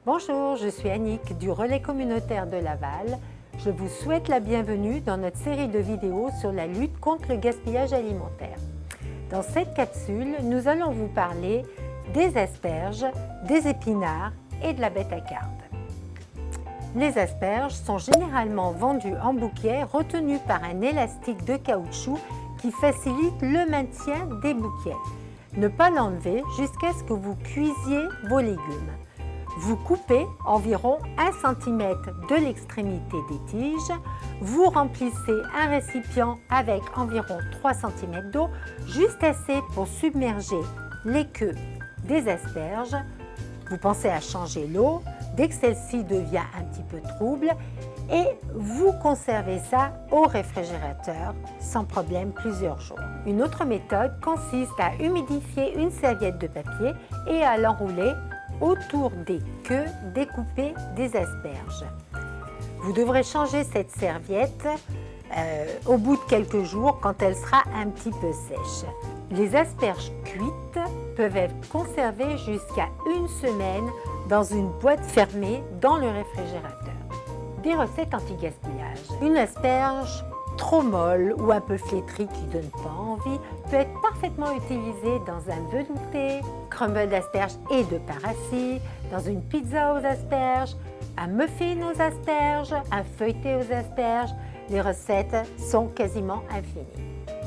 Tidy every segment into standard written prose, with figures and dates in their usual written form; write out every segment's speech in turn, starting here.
Bonjour, je suis Annick du Relais communautaire de Laval. Je vous souhaite la bienvenue dans notre série de vidéos sur la lutte contre le gaspillage alimentaire. Dans cette capsule, nous allons vous parler des asperges, des épinards et de la bêta-carde. Les asperges sont généralement vendues en bouquet retenues par un élastique de caoutchouc qui facilite le maintien des bouquets. Ne pas l'enlever jusqu'à ce que vous cuisiez vos légumes. Vous coupez environ 1 cm de l'extrémité des tiges, vous remplissez un récipient avec environ 3 cm d'eau, juste assez pour submerger les queues des asperges. Vous pensez à changer l'eau dès que celle-ci devient un petit peu trouble et vous conservez ça au réfrigérateur sans problème plusieurs jours. Une autre méthode consiste à humidifier une serviette de papier et à l'enrouler autour des queues découpées des asperges. Vous devrez changer cette serviette au bout de quelques jours quand elle sera un petit peu sèche. Les asperges cuites peuvent être conservées jusqu'à 1 semaine dans une boîte fermée dans le réfrigérateur. Des recettes anti-gaspillage. Une asperge trop molle ou un peu flétrie qui ne donne pas envie peut être parfaitement utilisée dans un velouté, crumble d'asperges et de parassis, dans une pizza aux asperges, un muffin aux asperges, un feuilleté aux asperges. Les recettes sont quasiment infinies.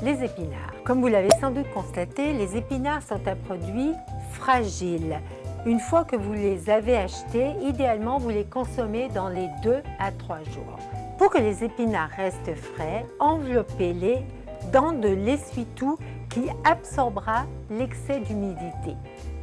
Les épinards. Comme vous l'avez sans doute constaté, les épinards sont un produit fragile. Une fois que vous les avez achetés, idéalement vous les consommez dans les 2 à 3 jours. Pour que les épinards restent frais, enveloppez-les dans de l'essuie-tout qui absorbera l'excès d'humidité.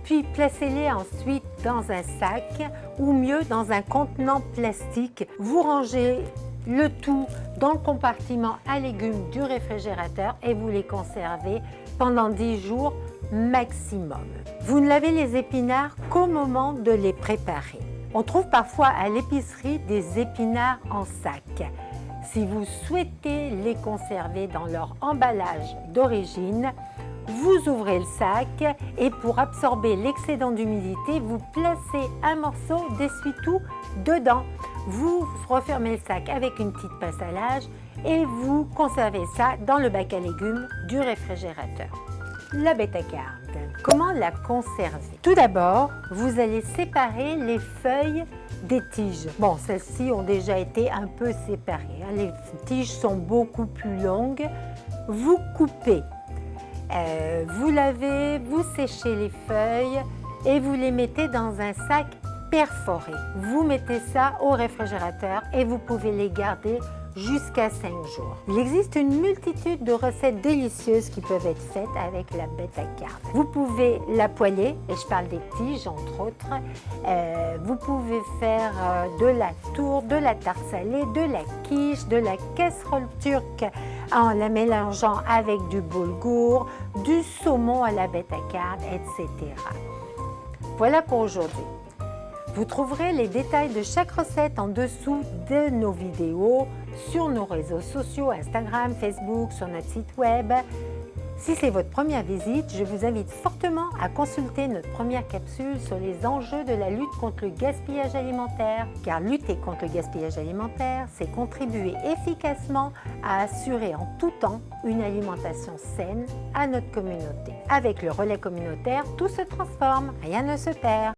Puis placez-les ensuite dans un sac ou mieux dans un contenant plastique. Vous rangez le tout dans le compartiment à légumes du réfrigérateur et vous les conservez pendant 10 jours maximum. Vous ne lavez les épinards qu'au moment de les préparer. On trouve parfois à l'épicerie des épinards en sac. Si vous souhaitez les conserver dans leur emballage d'origine, vous ouvrez le sac et pour absorber l'excédent d'humidité, vous placez un morceau d'essuie-tout dedans. Vous refermez le sac avec une petite pince à linge et vous conservez ça dans le bac à légumes du réfrigérateur. La bêta-carde. Comment la conserver? Tout d'abord, vous allez séparer les feuilles des tiges. Bon, celles-ci ont déjà été un peu séparées. Les tiges sont beaucoup plus longues. Vous coupez. Vous lavez, vous séchez les feuilles et vous les mettez dans un sac perforé. Vous mettez ça au réfrigérateur et vous pouvez les garder jusqu'à 5 jours. Il existe une multitude de recettes délicieuses qui peuvent être faites avec la bêta-carde. Vous pouvez la poêler, et je parle des tiges entre autres. Vous pouvez faire de la tourte, de la tarte salée, de la quiche, de la casserole turque en la mélangeant avec du boulgour, du saumon à la bêta-carde, etc. Voilà pour aujourd'hui. Vous trouverez les détails de chaque recette en dessous de nos vidéos sur nos réseaux sociaux, Instagram, Facebook, sur notre site web. Si c'est votre première visite, je vous invite fortement à consulter notre première capsule sur les enjeux de la lutte contre le gaspillage alimentaire. Car lutter contre le gaspillage alimentaire, c'est contribuer efficacement à assurer en tout temps une alimentation saine à notre communauté. Avec le relais communautaire, tout se transforme, rien ne se perd.